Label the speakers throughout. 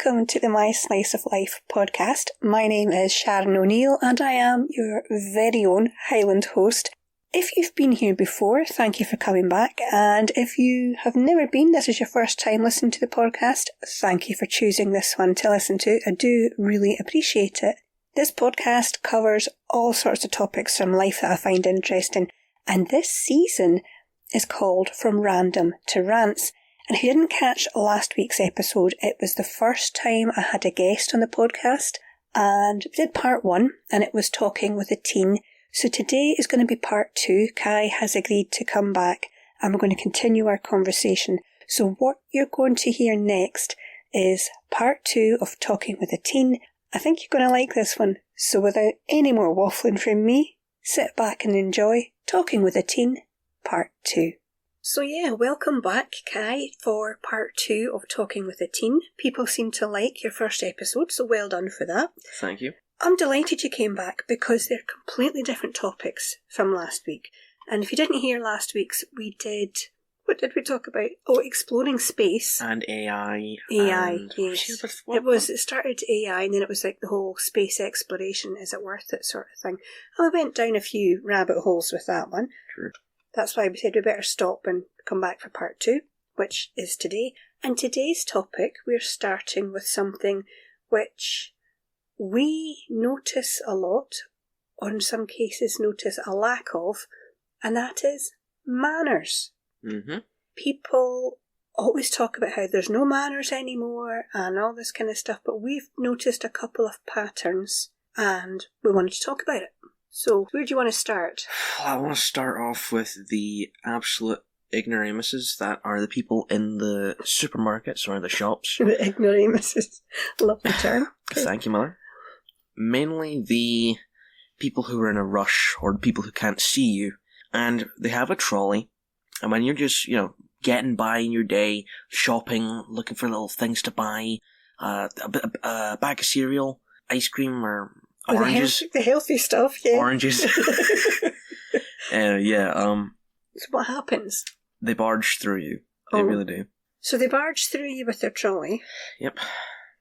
Speaker 1: welcome to the My Slice of Life podcast. My name is Sharon O'Neill and I am your very own Highland host. If you've been here before, thank you for coming back, and if you have never been, this is your first time listening to the podcast, thank you for choosing this one to listen to. I do really appreciate it. This podcast covers all sorts of topics from life that I find interesting, and this season is called From Random to Rants. And if you didn't catch last week's episode, it was the first time I had a guest on the podcast, and we did part 1, and it was talking with a teen. So today is going to be part 2. Kai has agreed to come back, and we're going to continue our conversation. So what you're going to hear next is part 2 of Talking with a Teen. I think you're going to like this one. So without any more waffling from me, sit back and enjoy Talking with a Teen, part 2. So yeah, welcome back, Kai, for part 2 of Talking with a Teen. People seem to like your first episode, so well done for that.
Speaker 2: Thank you.
Speaker 1: I'm delighted you came back because they're completely different topics from last week. And if you didn't hear last week's, we did... What did we talk about? Oh, exploring space.
Speaker 2: And AI.
Speaker 1: AI,
Speaker 2: and...
Speaker 1: yes. It started AI and then it was like the whole space exploration, is it worth it sort of thing. And we went down a few rabbit holes with that one.
Speaker 2: True.
Speaker 1: That's why we said we better stop and come back for part 2, which is today. And today's topic, we're starting with something which we notice a lot, or in some cases notice a lack of, and that is manners.
Speaker 2: Mm-hmm.
Speaker 1: People always talk about how there's no manners anymore and all this kind of stuff, but we've noticed a couple of patterns and we wanted to talk about it. So, where do you want to start?
Speaker 2: I want to start off with the absolute ignoramuses that are the people in the supermarkets or the shops.
Speaker 1: The ignoramuses. Love the term.
Speaker 2: Thank you, Mother. Mainly the people who are in a rush or the people who can't see you. And they have a trolley. And when you're just, getting by in your day, shopping, looking for little things to buy, a bag of cereal, ice cream, or oranges.
Speaker 1: The healthy stuff, yeah.
Speaker 2: Oranges.
Speaker 1: So what happens?
Speaker 2: They barge through you. They really do.
Speaker 1: So they barge through you with their trolley.
Speaker 2: Yep.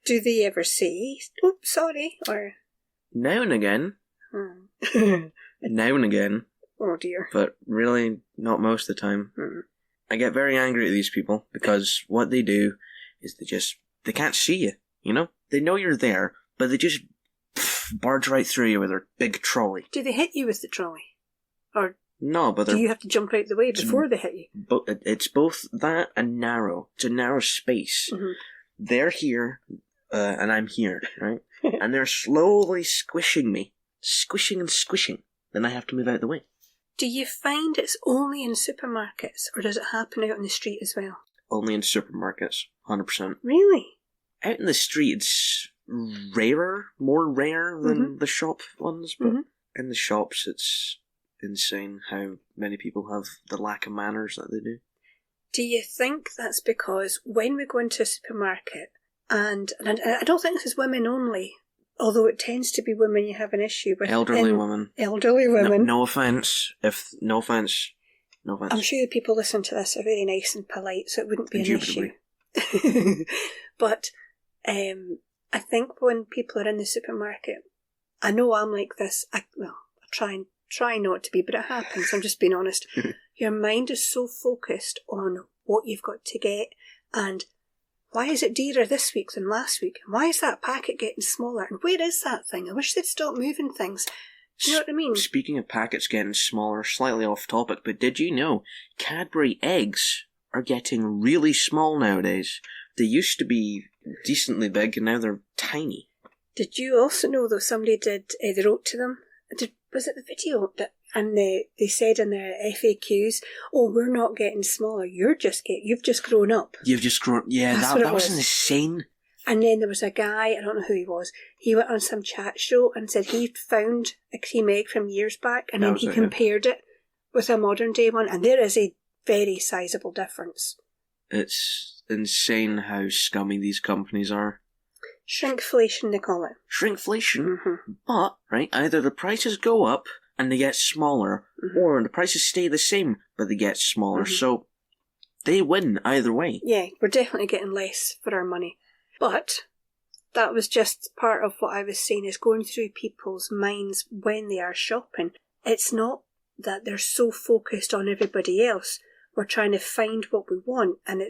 Speaker 1: Do they ever say, "Oh, sorry," or?
Speaker 2: Now and again. Now and again.
Speaker 1: Oh dear.
Speaker 2: But really, not most of the time. I get very angry at these people because what they do is they can't see you, They know you're there, but they just barge right through you with their big trolley.
Speaker 1: Do they hit you with the trolley? Or
Speaker 2: no, but
Speaker 1: do you have to jump out the way before they hit you?
Speaker 2: It's both that and narrow. It's a narrow space.
Speaker 1: Mm-hmm.
Speaker 2: They're here, and I'm here, right? And they're slowly squishing me. Squishing and squishing. Then I have to move out of the way.
Speaker 1: Do you find it's only in supermarkets, or does it happen out on the street as well?
Speaker 2: Only in supermarkets, 100%.
Speaker 1: Really?
Speaker 2: Out in the street, it's more rare than the shop ones, but in the shops, it's insane how many people have the lack of manners that they do.
Speaker 1: Do you think that's because when we go into a supermarket, and I don't think this is women only, although it tends to be women you have an issue with.
Speaker 2: Elderly women.
Speaker 1: Elderly women.
Speaker 2: No offence. No offence.
Speaker 1: I'm sure the people listening to this are very nice and polite, so it wouldn't be an issue. But I think when people are in the supermarket, I know I'm like this. I try not to be, but it happens. I'm just being honest. Your mind is so focused on what you've got to get, and why is it dearer this week than last week? And why is that packet getting smaller? And where is that thing? I wish they'd stop moving things. Do you know what I mean?
Speaker 2: Speaking of packets getting smaller, slightly off topic, but did you know Cadbury eggs are getting really small nowadays? They used to be decently big and now they're tiny.
Speaker 1: Did you also know, though, somebody they wrote to them, was it the video, and they said in their FAQs, "Oh, we're not getting smaller, you've just grown up."
Speaker 2: You've just grown, yeah, that was insane.
Speaker 1: And then there was a guy, I don't know who he was, he went on some chat show and said he'd found a cream egg from years back, and then he compared it with a modern day one, and there is a very sizable difference.
Speaker 2: It's insane how scummy these companies are.
Speaker 1: Shrinkflation, they call it.
Speaker 2: Shrinkflation? Mm-hmm. But, right, either the prices go up and they get smaller, or the prices stay the same, but they get smaller. So, they win either way.
Speaker 1: Yeah, we're definitely getting less for our money. But that was just part of what I was saying, is going through people's minds when they are shopping. It's not that they're so focused on everybody else. We're trying to find what we want, and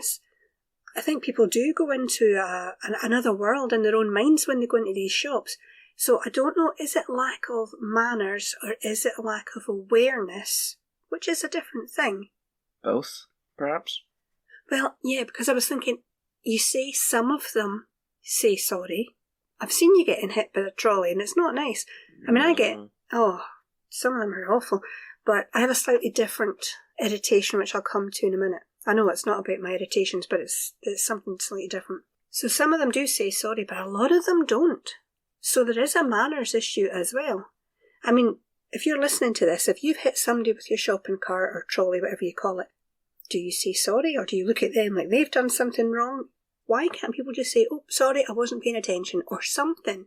Speaker 1: I think people do go into another world in their own minds when they go into these shops. So I don't know, is it lack of manners or is it lack of awareness, which is a different thing?
Speaker 2: Both, perhaps?
Speaker 1: Well, yeah, because I was thinking, you say some of them say sorry. I've seen you getting hit by a trolley and it's not nice. I mean, some of them are awful, but I have a slightly different irritation, which I'll come to in a minute. I know it's not about my irritations, but it's something slightly different. So some of them do say sorry, but a lot of them don't. So there is a manners issue as well. I mean, if you're listening to this, if you've hit somebody with your shopping cart or trolley, whatever you call it, do you say sorry or do you look at them like they've done something wrong? Why can't people just say, oh, sorry, I wasn't paying attention or something?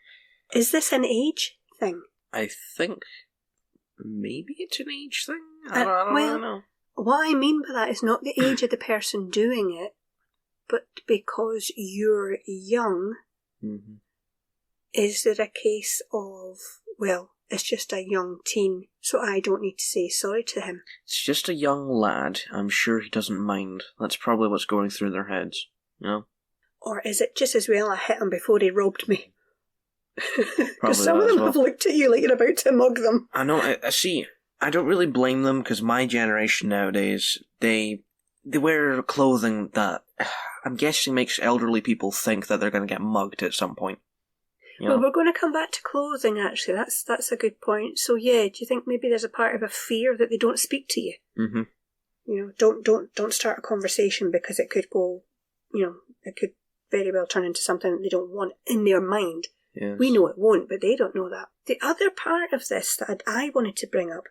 Speaker 1: Is this an age thing?
Speaker 2: I think maybe it's an age thing. I don't really know.
Speaker 1: What I mean by that is not the age of the person doing it, but because you're young, is there a case of, well, it's just a young teen, so I don't need to say sorry to him?
Speaker 2: It's just a young lad. I'm sure he doesn't mind. That's probably what's going through their heads, you know?
Speaker 1: Or is it just as well I hit him before he robbed me? Because some of them have looked at you like you're about to mug them.
Speaker 2: I know, I see. I don't really blame them, because my generation nowadays, they wear clothing that I'm guessing makes elderly people think that they're going to get mugged at some point. You know?
Speaker 1: Well, we're going to come back to clothing, actually. That's a good point. So, yeah, do you think maybe there's a part of a fear that they don't speak to you?
Speaker 2: Mm-hmm.
Speaker 1: You know, don't start a conversation because it could go, you know, it could very well turn into something that they don't want in their mind.
Speaker 2: Yes.
Speaker 1: We know it won't, but they don't know that. The other part of this that I wanted to bring up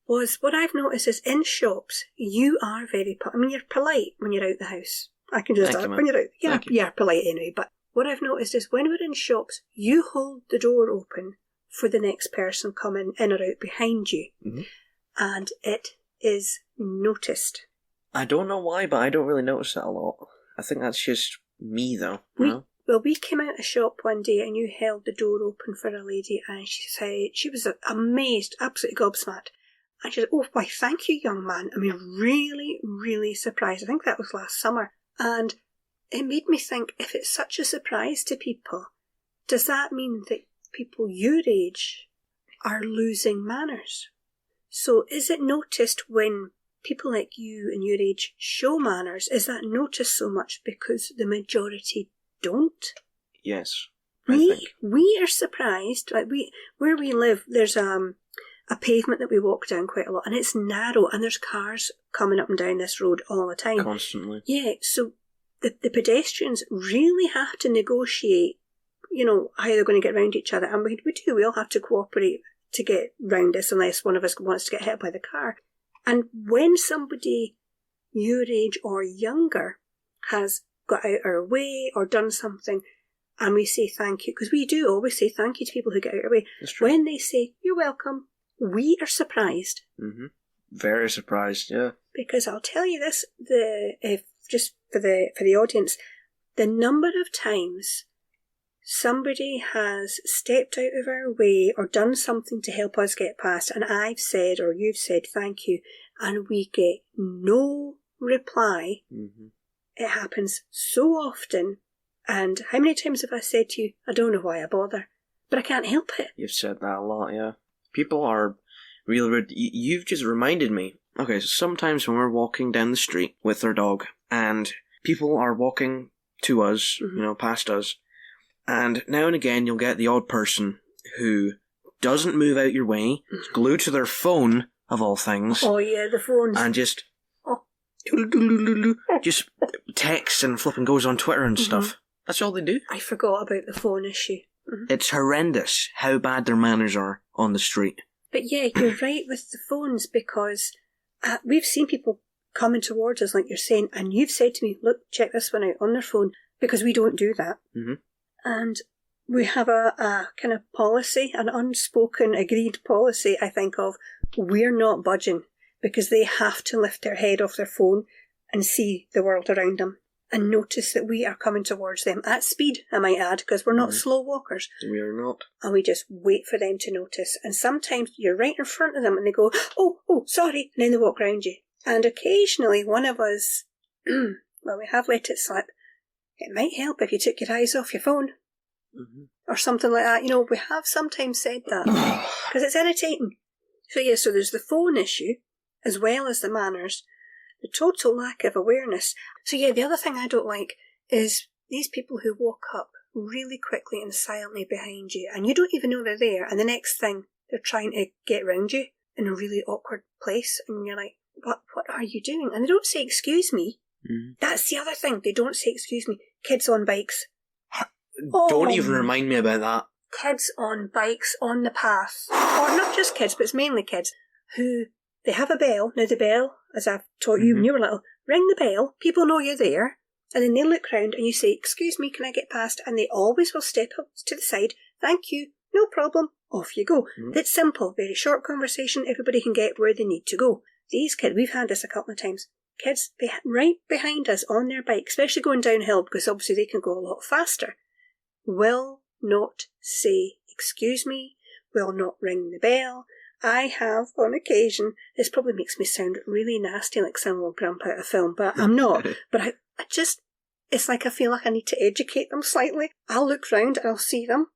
Speaker 1: was what I've noticed is in shops, you are very, you're polite when you're out the house. I can just when you're out, you're polite anyway, but what I've noticed is when we're in shops, you hold the door open for the next person coming in or out behind you, and it is noticed.
Speaker 2: I don't know why, but I don't really notice that a lot. I think that's just me, though.
Speaker 1: Well, we came out of a shop one day and you held the door open for a lady and she said, she was amazed, absolutely gobsmacked. And she said, oh, why, thank you, young man. I mean, really, really surprised. I think that was last summer. And it made me think, if it's such a surprise to people, does that mean that people your age are losing manners? So is it noticed when people like you and your age show manners? Is that noticed so much because the majority don't?
Speaker 2: Yes.
Speaker 1: We are surprised. Like where we live, there's a pavement that we walk down quite a lot, and it's narrow, and there's cars coming up and down this road all the time.
Speaker 2: Constantly.
Speaker 1: Yeah, so the pedestrians really have to negotiate, you know, how they're going to get around each other, and we do. We all have to cooperate to get round this unless one of us wants to get hit by the car. And when somebody your age or younger has got out our way or done something, and we say thank you, because we do always say thank you to people who get out our way. When they say, you're welcome, we are surprised.
Speaker 2: Mm-hmm. Very surprised, yeah.
Speaker 1: Because I'll tell you this, just for the audience, the number of times somebody has stepped out of our way or done something to help us get past, and I've said or you've said thank you, and we get no reply. It happens so often. And how many times have I said to you, I don't know why I bother, but I can't help it.
Speaker 2: You've said that a lot, yeah. People are really rude. You've just reminded me. Okay, so sometimes when we're walking down the street with our dog, and people are walking to us, you know, past us, and now and again you'll get the odd person who doesn't move out your way, is glued to their phone, of all things.
Speaker 1: Oh yeah, the phones.
Speaker 2: And just texts and flipping goes on Twitter and stuff. That's all they do.
Speaker 1: I forgot about the phone issue.
Speaker 2: It's horrendous how bad their manners are on the street.
Speaker 1: But yeah, you're right with the phones, because we've seen people coming towards us like you're saying, and you've said to me, look, check this one out on their phone, because we don't do that. And we have a kind of policy, an unspoken agreed policy, I think, of we're not budging, because they have to lift their head off their phone and see the world around them. and notice that we are coming towards them at speed, I might add, because we're not slow walkers.
Speaker 2: We are not.
Speaker 1: And we just wait for them to notice. And sometimes you're right in front of them and they go, oh, sorry, and then they walk round you. And occasionally one of us, well, we have let it slip. It might help if you took your eyes off your phone. Mm-hmm. Or something like that. We have sometimes said that. Because it's irritating. So yeah, so there's the phone issue, as well as the manners. The total lack of awareness. So yeah, the other thing I don't like is these people who walk up really quickly and silently behind you, and you don't even know they're there, and the next thing, they're trying to get round you in a really awkward place, and you're like, what are you doing? And they don't say, excuse me. Mm. That's the other thing, they don't say, excuse me. Kids on bikes.
Speaker 2: Don't even remind me about that.
Speaker 1: Kids on bikes on the path. Or not just kids, but it's mainly kids, who, they have a bell. Now the bell, as I've taught you when you were little, ring the bell, people know you're there, and then they look round and you say, excuse me, can I get past? And they always will step up to the side, thank you, no problem, off you go. It's simple, very short conversation, everybody can get where they need to go. These kids, we've had this a couple of times, kids right behind us on their bike, especially going downhill, because obviously they can go a lot faster, will not say, excuse me, will not ring the bell. I have, on occasion, this probably makes me sound really nasty like some old grandpa out of film, but I'm not. But I just, it's like I feel like I need to educate them slightly. I'll look round and I'll see them,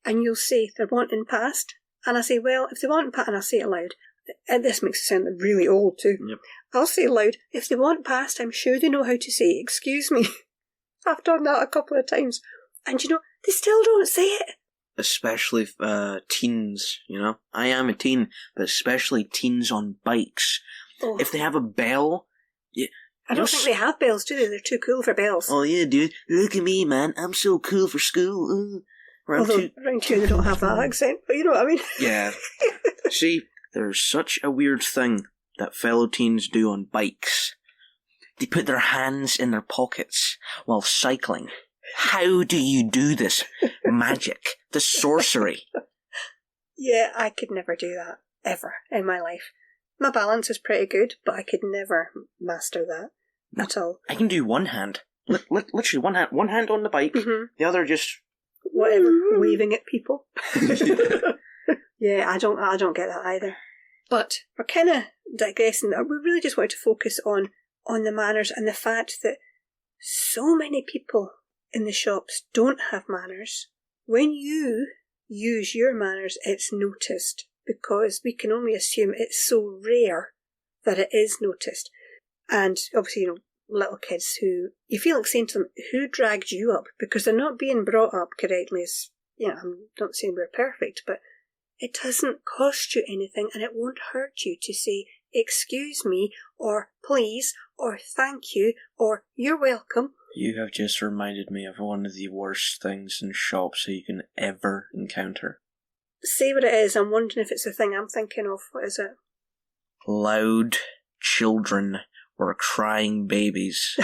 Speaker 1: and you'll say they're wanting past. And I say, well, if they want past, and I'll say it loud. And this makes it sound really old too. Yep. I'll say it loud, if they want past, I'm sure they know how to say, excuse me. I've done that a couple of times. And they still don't say it.
Speaker 2: Especially teens, I am a teen, but especially teens on bikes. Oh. If they have a bell...
Speaker 1: I don't think they have bells, do they? They're too cool for bells.
Speaker 2: Oh yeah, dude. Look at me, man. I'm so cool for school.
Speaker 1: Around here they don't have that accent, but you know what I mean?
Speaker 2: Yeah. See, there's such a weird thing that fellow teens do on bikes. They put their hands in their pockets while cycling. How do you do this magic? The sorcery.
Speaker 1: Yeah, I could never do that, ever, in my life. My balance is pretty good, but I could never master that at all.
Speaker 2: I can do one hand. Literally one hand. One hand on the bike, the other just...
Speaker 1: whatever, waving at people. Yeah, I don't get that either. But we're kind of digressing. We really just want to focus on the manners and the fact that so many people in the shops don't have manners. When you use your manners, it's noticed, because we can only assume it's so rare that it is noticed. And obviously, little kids who, you feel like saying to them, who dragged you up? Because they're not being brought up correctly. I'm not saying we're perfect, but it doesn't cost you anything, and it won't hurt you to say, excuse me, or please, or thank you, or you're welcome.
Speaker 2: You have just reminded me of one of the worst things in shops that you can ever encounter.
Speaker 1: Say what it is. I'm wondering if it's the thing I'm thinking of. What is it?
Speaker 2: Loud children or crying babies.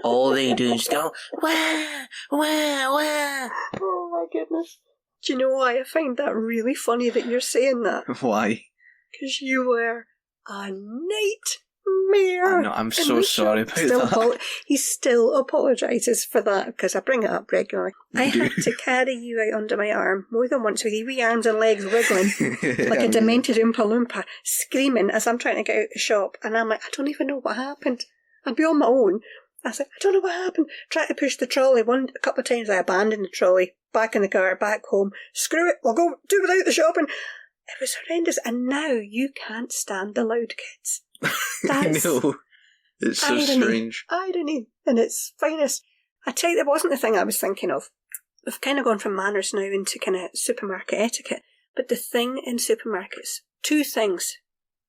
Speaker 2: All they do is go, wah, wah, wah.
Speaker 1: Oh my goodness. Do you know why I find that really funny that you're saying that?
Speaker 2: Why?
Speaker 1: Because you were a nightmare.
Speaker 2: No, I'm so sorry about that.
Speaker 1: He still apologises for that, because I bring it up regularly. I had to carry you out under my arm more than once with your wee arms and legs wiggling like a demented Oompa Loompa, screaming as I'm trying to get out of the shop. And I'm like, I don't even know what happened. I'd be on my own. I was like, I don't know what happened. Tried to push the trolley. A couple of times I abandoned the trolley. Back in the car, back home. Screw it, we'll go do without the shopping. It was horrendous. And now you can't stand the loud kids. That's
Speaker 2: I know. It's so strange.
Speaker 1: Irony in its finest. I tell you, that wasn't the thing I was thinking of. We've kind of gone from manners now into kind of supermarket etiquette. But the thing in supermarkets, two things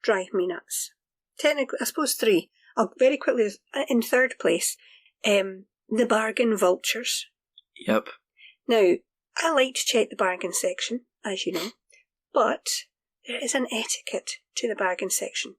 Speaker 1: drive me nuts. Technically, I suppose three. I'll very quickly, in third place, the bargain vultures.
Speaker 2: Yep.
Speaker 1: Now, I like to check the bargain section, as you know, but there is an etiquette to the bargain section.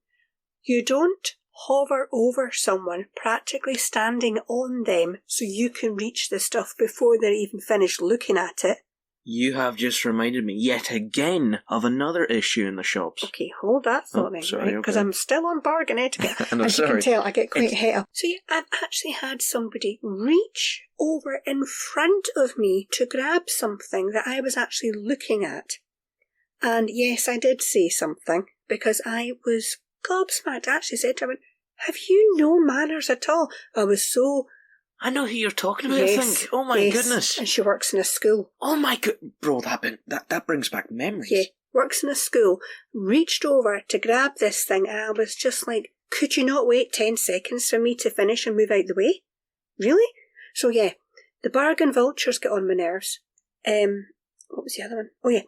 Speaker 1: You don't hover over someone, practically standing on them, so you can reach the stuff before they're even finished looking at it.
Speaker 2: You have just reminded me yet again of another issue in the shops.
Speaker 1: Okay, hold that thought then,
Speaker 2: sorry,
Speaker 1: right? Because I'm still on bargain etiquette.
Speaker 2: I'm
Speaker 1: As
Speaker 2: sorry.
Speaker 1: you can tell, I get quite heady. So yeah, I've actually had somebody reach over in front of me to grab something that I was actually looking at. And yes, I did say something, because I was gobsmacked. I actually said to her, have you no manners at all? I was so...
Speaker 2: I know who you're talking about,
Speaker 1: yes,
Speaker 2: I think. Oh my goodness.
Speaker 1: And she works in a school.
Speaker 2: Oh my god. Bro, that brings back memories.
Speaker 1: Yeah, works in a school, reached over to grab this thing, and I was just like, could you not wait 10 seconds for me to finish and move out the way? Really? So yeah, the bargain vultures get on my nerves. What was the other one? Oh yeah,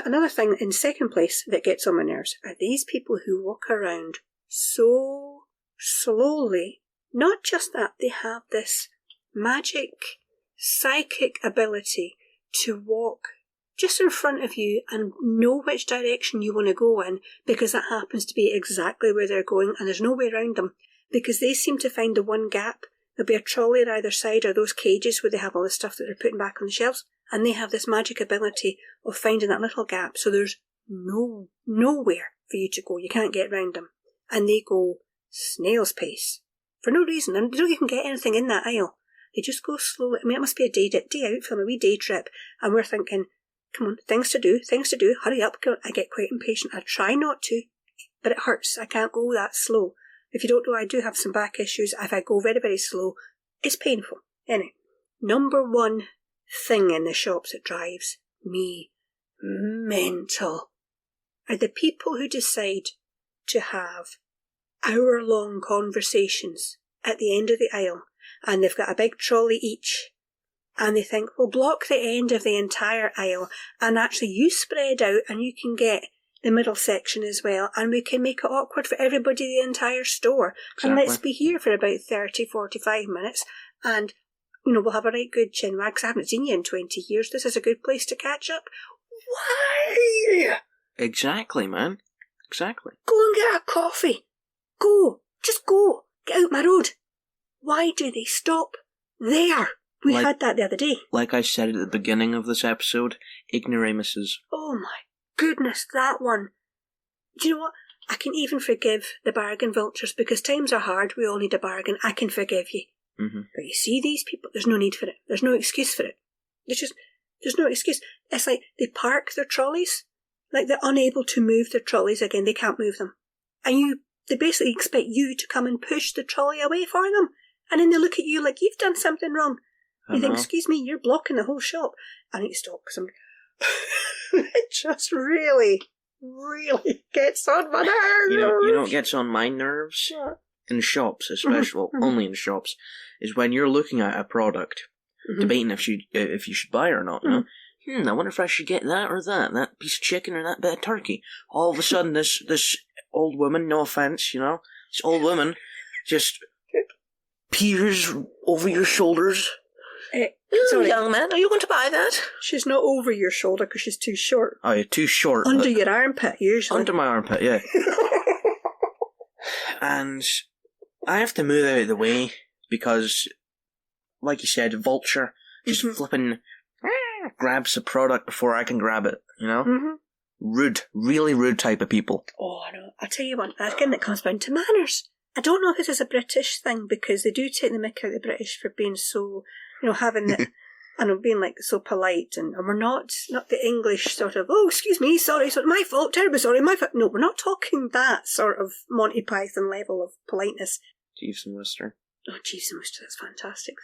Speaker 1: another thing in second place that gets on my nerves are these people who walk around so slowly. Not just that, they have this magic, psychic ability to walk just in front of you and know which direction you want to go in, because that happens to be exactly where they're going and there's no way around them, because they seem to find the one gap. There'll be a trolley on either side, or those cages where they have all the stuff that they're putting back on the shelves, and they have this magic ability of finding that little gap, so there's nowhere for you to go. You can't get around them. And they go snail's pace. For no reason, and they don't even get anything in that aisle. They just go slowly. I mean, it must be a day out film, a wee day trip, and we're thinking, come on, things to do, hurry up. I get quite impatient. I try not to, but it hurts. I can't go that slow. If you don't know, I do have some back issues. If I go very, very slow, it's painful. Anyway, number one thing in the shops that drives me mental are the people who decide to have hour-long conversations at the end of the aisle, and they've got a big trolley each, and they think, we'll block the end of the entire aisle, and actually you spread out and you can get the middle section as well, and we can make it awkward for everybody in the entire store. Exactly. And let's be here for about 30-45 minutes, and we'll have a right good chin wag, because I haven't seen you in 20 years. This is a good place to catch up. Why?
Speaker 2: Exactly, man. Exactly.
Speaker 1: Go and get a coffee. Go. Just go. Get out my road. Why do they stop there? We had that the other day.
Speaker 2: Like I said at the beginning of this episode, ignoramuses.
Speaker 1: Oh my goodness, that one. Do you know what? I can even forgive the bargain vultures, because times are hard. We all need a bargain. I can forgive you.
Speaker 2: Mm-hmm.
Speaker 1: But you see these people, there's no need for it. There's no excuse for it. There's no excuse. It's like they park their trolleys. Like they're unable to move their trolleys again. They can't move them. And they basically expect you to come and push the trolley away for them. And then they look at you like you've done something wrong. You think, excuse me, you're blocking the whole shop. I need to stop, because it just really, really gets on my nerves.
Speaker 2: You know what gets on my nerves?
Speaker 1: What?
Speaker 2: In shops, especially, well, only in shops, is when you're looking at a product, debating if you should buy it or not, you know? I wonder if I should get that or that piece of chicken or that bit of turkey. All of a sudden, this old woman, no offense, this old woman just peers over your shoulders.
Speaker 1: Sorry,
Speaker 2: young man, are you going to buy that?
Speaker 1: She's not over your shoulder because she's too short.
Speaker 2: Oh, you're too short.
Speaker 1: Under your armpit, usually.
Speaker 2: Under my armpit, yeah. And I have to move out of the way because, like you said, vulture just flipping grabs a product before I can grab it, Rude, really rude type of people.
Speaker 1: Oh, I know. I'll tell you what, again, it comes down to manners. I don't know if this is a British thing, because they do take the mick out of the British for being so, having it, being like so polite, and we're not the English sort of, oh, excuse me, sorry, my fault, terribly sorry, my fault. No, we're not talking that sort of Monty Python level of politeness.
Speaker 2: Jeeves and Wooster.
Speaker 1: Oh, Jeeves and Wooster, that's fantastic.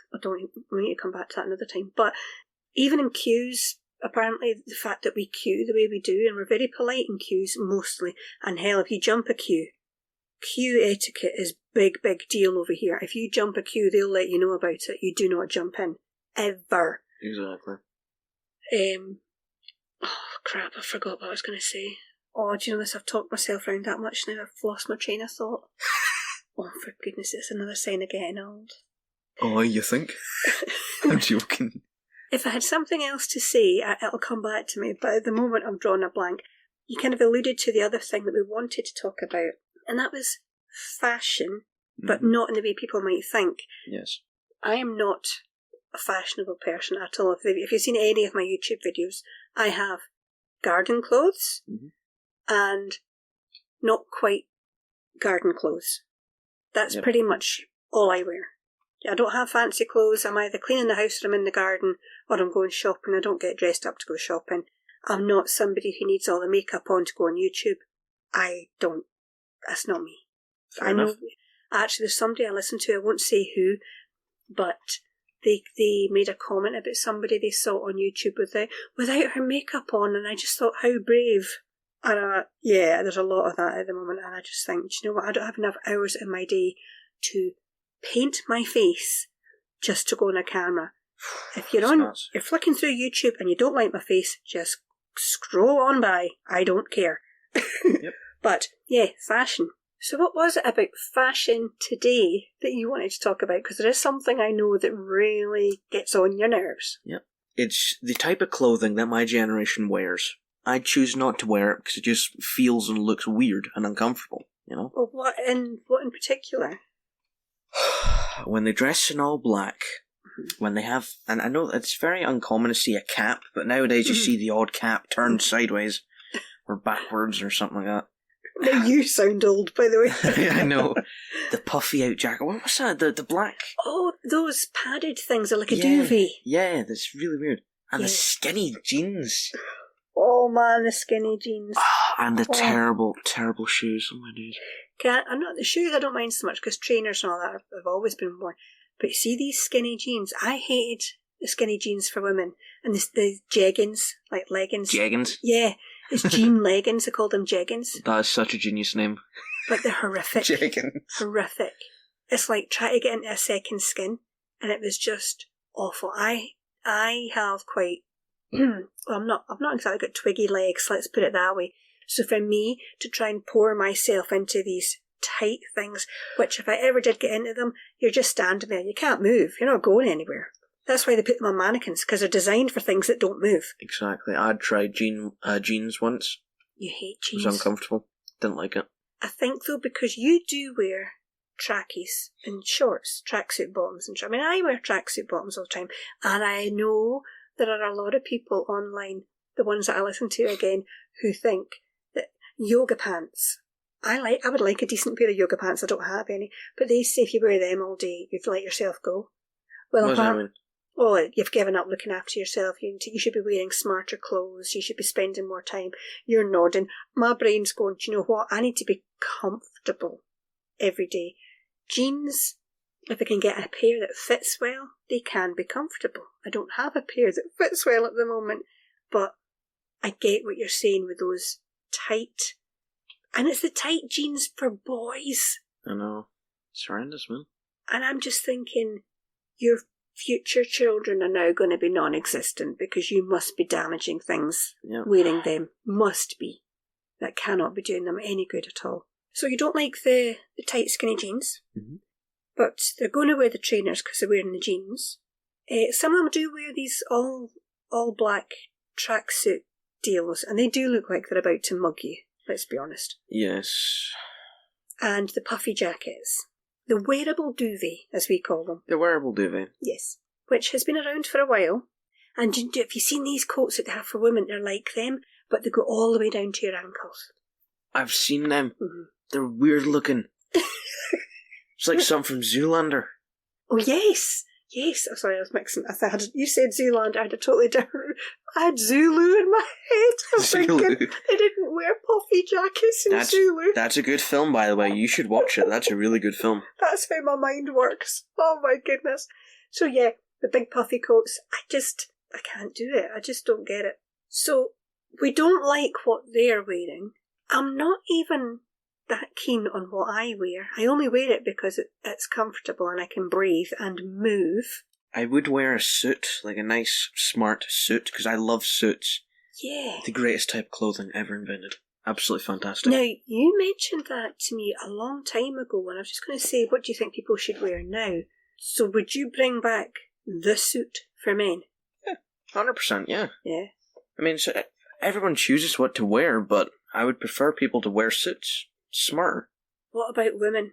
Speaker 1: We need to come back to that another time. But even in queues, apparently the fact that we queue the way we do, and we're very polite in queues mostly, and hell, if you jump a queue etiquette is big deal over here. If you jump a queue, they'll let you know about it. You do not jump in. Ever.
Speaker 2: Exactly.
Speaker 1: Oh, crap, I forgot what I was going to say. Oh, do you know this? I've talked myself around that much now, I've lost my train of thought. Oh, for goodness, it's another sign of getting old.
Speaker 2: Oh, you think? I'm joking.
Speaker 1: If I had something else to say, it'll come back to me, but at the moment I'm drawing a blank. You kind of alluded to the other thing that we wanted to talk about, and that was fashion, but not in the way people might think.
Speaker 2: Yes.
Speaker 1: I am not a fashionable person at all. If you've seen any of my YouTube videos, I have garden clothes and not quite garden clothes. That's pretty much all I wear. I don't have fancy clothes. I'm either cleaning the house or I'm in the garden or I'm going shopping. I don't get dressed up to go shopping. I'm not somebody who needs all the makeup on to go on YouTube. I don't. That's not me.
Speaker 2: Fair enough.
Speaker 1: Actually, there's somebody I listen to, I won't say who, but they made a comment about somebody they saw on YouTube without her makeup on, and I just thought, how brave. And yeah, there's a lot of that at the moment, and I just think, you know what, I don't have enough hours in my day to paint my face just to go on a camera. If you're flicking through YouTube and you don't like my face, just scroll on by. I don't care.
Speaker 2: Yep.
Speaker 1: But yeah, fashion. So what was it about fashion today that you wanted to talk about? Because there is something I know that really gets on your nerves.
Speaker 2: Yep. It's the type of clothing that my generation wears. I choose not to wear it because it just feels and looks weird and uncomfortable, you know?
Speaker 1: Well, what in particular?
Speaker 2: When they dress in all black, when they have, and I know it's very uncommon to see a cap, but nowadays you see the odd cap turned sideways or backwards or something like that.
Speaker 1: Now you sound old, by the way.
Speaker 2: I know. The puffy out jacket. What was that? The black?
Speaker 1: Oh, those padded things are like a duvet.
Speaker 2: Yeah, that's really weird. And the skinny jeans.
Speaker 1: Oh man, the skinny jeans.
Speaker 2: And the terrible, terrible shoes. Oh my days.
Speaker 1: I'm not the shoes. I don't mind so much because trainers and all that have always been worn. But you see these skinny jeans. I hated the skinny jeans for women and the jeggings, like leggings.
Speaker 2: Jeggings?
Speaker 1: Yeah, it's jean leggings. I call them jeggings.
Speaker 2: That is such a genius name.
Speaker 1: But they're horrific.
Speaker 2: Jeggings.
Speaker 1: Horrific. It's like trying to get into a second skin, and it was just awful. I have quite. Well, I've not exactly got twiggy legs. Let's put it that way. So for me to try and pour myself into these tight things, which if I ever did get into them, you're just standing there. You can't move. You're not going anywhere. That's why they put them on mannequins, because they're designed for things that don't move.
Speaker 2: Exactly. I'd tried jeans once.
Speaker 1: You hate jeans.
Speaker 2: It was uncomfortable. Didn't like it.
Speaker 1: I think though, because you do wear trackies and shorts, tracksuit bottoms, and I mean, I wear tracksuit bottoms all the time, and I know there are a lot of people online, the ones that I listen to again, who think that yoga pants. I would like a decent pair of yoga pants. I don't have any, but they say if you wear them all day, you've let yourself go. Well,
Speaker 2: what does that mean?
Speaker 1: Well, you've given up looking after yourself. You should be wearing smarter clothes. You should be spending more time. You're nodding. My brain's going, do you know what? I need to be comfortable every day. Jeans, if I can get a pair that fits well, they can be comfortable. I don't have a pair that fits well at the moment, but I get what you're saying with those tight, and it's the tight jeans for boys.
Speaker 2: I know. It's horrendous, man.
Speaker 1: And I'm just thinking, your future children are now going to be non-existent because you must be damaging things wearing them. Must be. That cannot be doing them any good at all. So you don't like the tight skinny jeans, but they're going to wear the trainers because they're wearing the jeans. Some of them do wear these all black tracksuit deals, and they do look like they're about to mug you, let's be honest.
Speaker 2: Yes.
Speaker 1: And the puffy jackets. The wearable duvet, as we call them.
Speaker 2: The wearable duvet.
Speaker 1: Yes. Which has been around for a while. And have you seen these coats that they have for women? They're like them, but they go all the way down to your ankles.
Speaker 2: I've seen them. They're weird looking. It's like something from Zoolander. Oh,
Speaker 1: yes. Yes. Oh, sorry, I was mixing. You said Zoolander. I had a totally different. I had Zulu in my head. I was thinking they didn't wear puffy jackets in Zulu.
Speaker 2: That's a good film, by the way. You should watch it. That's a really good film.
Speaker 1: That's how my mind works. Oh my goodness. So yeah, the big puffy coats. I can't do it. I just don't get it. So we don't like what they're wearing. I'm not even that keen on what I wear. I only wear it because it's comfortable and I can breathe and move.
Speaker 2: I would wear a suit, like a nice, smart suit, because I love suits.
Speaker 1: Yeah.
Speaker 2: The greatest type of clothing ever invented. Absolutely fantastic.
Speaker 1: Now, you mentioned that to me a long time ago, and I was just going to say, what do you think people should wear now? So would you bring back the suit for men?
Speaker 2: Yeah, 100%, yeah.
Speaker 1: Yeah.
Speaker 2: I mean, so everyone chooses what to wear, but I would prefer people to wear suits. Smarter.
Speaker 1: What about women?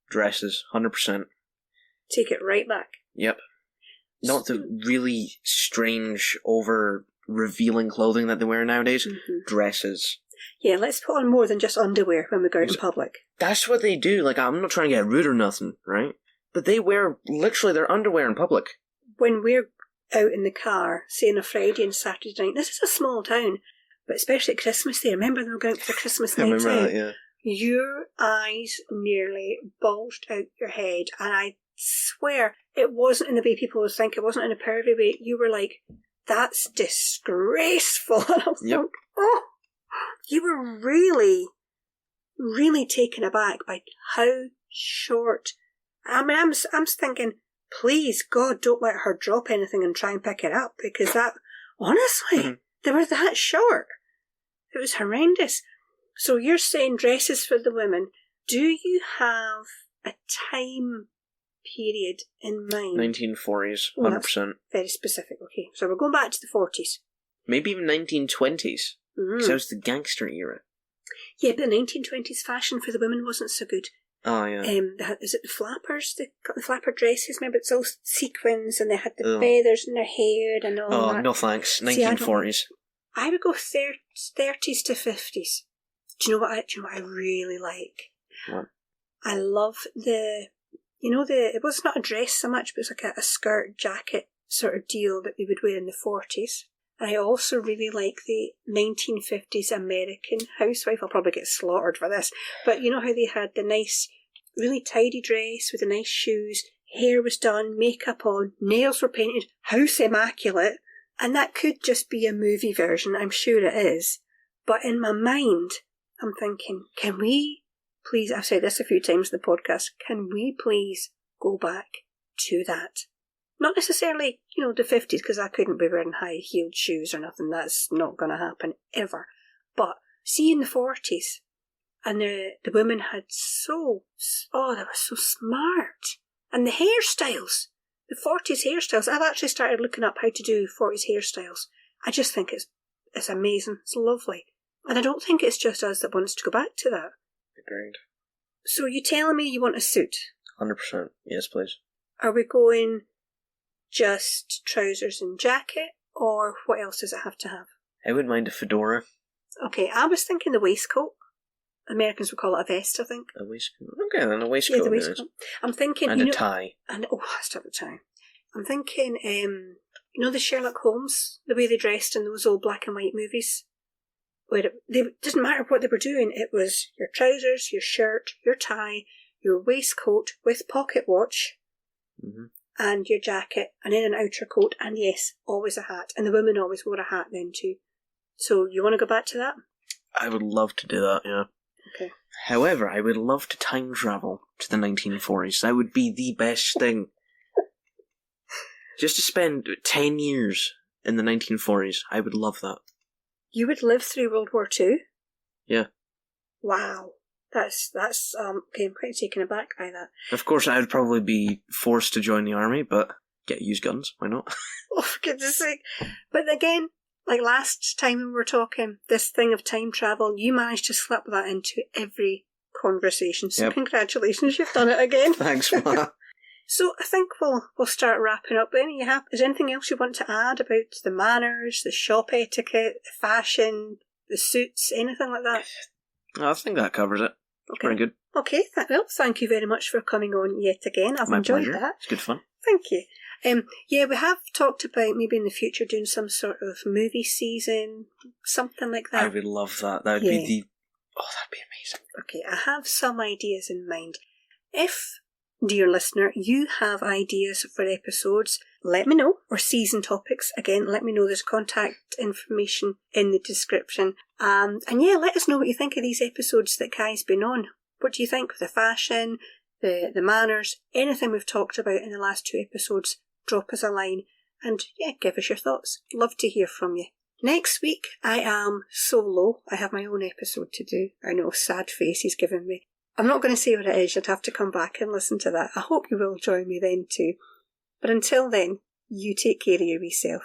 Speaker 2: Dresses, 100%.
Speaker 1: Take it right back.
Speaker 2: Yep. Not the really strange, over-revealing clothing that they wear nowadays. Mm-hmm. Dresses.
Speaker 1: Yeah, let's put on more than just underwear when we go out in public.
Speaker 2: That's what they do. Like, I'm not trying to get rude or nothing, right? But they wear literally their underwear in public.
Speaker 1: When we're out in the car, say on a Friday and Saturday night, this is a small town, but especially at Christmas Day, remember they were going for the Christmas night out? I remember that, yeah. Your eyes nearly bulged out your head, and I swear it wasn't in the way people would think, it wasn't in a pervy way. You were like, that's disgraceful. And I was like, oh, you were really, really taken aback by how short. I mean, I'm thinking, please, God, don't let her drop anything and try and pick it up, because that, honestly, they were that short. It was horrendous. So you're saying dresses for the women. Do you have a time period in mind?
Speaker 2: 1940s, 100%.
Speaker 1: Very specific, okay. So we're going back to the 40s.
Speaker 2: Maybe even 1920s. Because that was the gangster era.
Speaker 1: Yeah, but the 1920s fashion for the women wasn't so good.
Speaker 2: Oh, yeah.
Speaker 1: Is it the flappers? They got the flapper dresses, remember? It's all sequins, and they had the feathers in their hair and all that.
Speaker 2: Oh, no thanks. 1940s.
Speaker 1: I would go 30s to 50s. Do you know what I really like?
Speaker 2: What?
Speaker 1: I love it was not a dress so much, but it was like a skirt jacket sort of deal that they would wear in the 40s. And I also really like the 1950s American housewife. I'll probably get slaughtered for this. But you know how they had the nice, really tidy dress with the nice shoes, hair was done, makeup on, nails were painted, house immaculate. And that could just be a movie version, I'm sure it is. But in my mind, I'm thinking, can we please, I've said this a few times in the podcast, can we please go back to that? Not necessarily, the 50s, because I couldn't be wearing high-heeled shoes or nothing. That's not going to happen ever. But see in the 40s, and the women had they were so smart. And the hairstyles, the 40s hairstyles, I've actually started looking up how to do 40s hairstyles. I just think it's amazing. It's lovely. And I don't think it's just us that wants to go back to that.
Speaker 2: Agreed.
Speaker 1: So you telling me you want a suit?
Speaker 2: 100%. Yes, please.
Speaker 1: Are we going just trousers and jacket, or what else does it have to have?
Speaker 2: I wouldn't mind a fedora.
Speaker 1: Okay, I was thinking the waistcoat. Americans would call it a vest, I think.
Speaker 2: A waistcoat? Okay, then a waistcoat.
Speaker 1: Yeah, the waistcoat. I'm thinking...
Speaker 2: And a tie.
Speaker 1: Let's have a tie. I'm thinking, the Sherlock Holmes, the way they dressed in those old black and white movies, where it didn't matter what they were doing, it was your trousers, your shirt, your tie, your waistcoat with pocket watch, and your jacket, and then an outer coat, and yes, always a hat. And the women always wore a hat then too. So you want to go back to that?
Speaker 2: I would love to do that, yeah.
Speaker 1: Okay.
Speaker 2: However, I would love to time travel to the 1940s. That would be the best thing. Just to spend 10 years in the 1940s. I would love that.
Speaker 1: You would live through World War II?
Speaker 2: Yeah.
Speaker 1: Wow. That's okay, I'm quite taken aback by that.
Speaker 2: Of course, I would probably be forced to join the army, but get used guns, why not?
Speaker 1: Oh, for goodness sake. But again, like last time we were talking, this thing of time travel, you managed to slip that into every conversation. So Congratulations, you've done it again.
Speaker 2: Thanks, Ma.
Speaker 1: So I think we'll start wrapping up then. Is there anything else you want to add about the manners, the shop etiquette, the fashion, the suits, anything like that?
Speaker 2: I think that covers it. It's pretty good.
Speaker 1: Okay, thank you very much for coming on yet again. I've enjoyed
Speaker 2: pleasure.
Speaker 1: That.
Speaker 2: It's good fun.
Speaker 1: Thank you. We have talked about maybe in the future doing some sort of movie season, something like that.
Speaker 2: I would love that. That would be that'd be amazing.
Speaker 1: Okay, I have some ideas in mind. If, dear listener, you have ideas for episodes, let me know, or season topics. Again, let me know. There's contact information in the description. And let us know what you think of these episodes that Kai's been on. What do you think of the fashion, the manners, anything we've talked about in the last 2 episodes? Drop us a line and give us your thoughts. Love to hear from you. Next week, I am solo. I have my own episode to do. I know, sad face he's given me. I'm not going to say what it is. You'd have to come back and listen to that. I hope you will join me then too. But until then, you take care of your wee self.